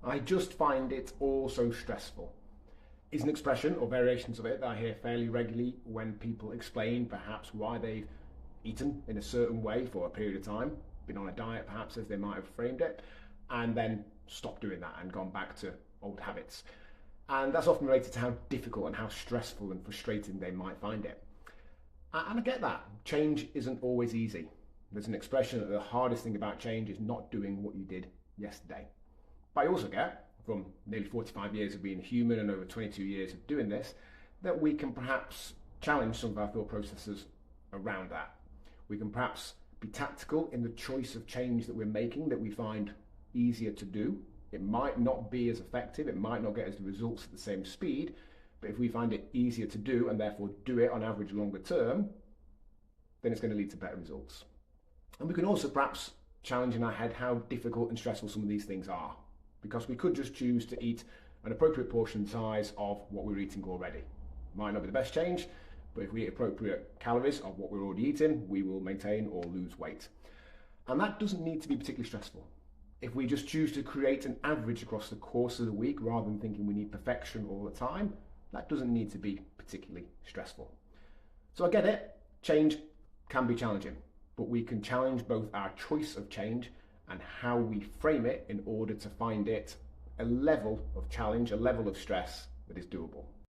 I just find it all so stressful. Is an expression or variations of it that I hear fairly regularly when people explain perhaps why they've eaten in a certain way for a period of time, been on a diet perhaps as they might have framed it, and then stopped doing that and gone back to old habits. And that's often related to how difficult and how stressful and frustrating they might find it. And I get that. Change isn't always easy. There's an expression that the hardest thing about change is not doing what you did yesterday. But I also get, from nearly 45 years of being a human and over 22 years of doing this, that we can perhaps challenge some of our thought processes around that. We can perhaps be tactical in the choice of change that we're making that we find easier to do. It might not be as effective, it might not get us the results at the same speed, but if we find it easier to do and therefore do it on average longer term, then it's going to lead to better results. And we can also perhaps challenge in our head how difficult and stressful some of these things are, because we could just choose to eat an appropriate portion size of what we're eating already. Might not be the best change, but if we eat appropriate calories of what we're already eating, we will maintain or lose weight. And that doesn't need to be particularly stressful. If we just choose to create an average across the course of the week rather than thinking we need perfection all the time, that doesn't need to be particularly stressful. So I get it, change can be challenging, but we can challenge both our choice of change and how we frame it in order to find it a level of challenge, a level of stress that is doable.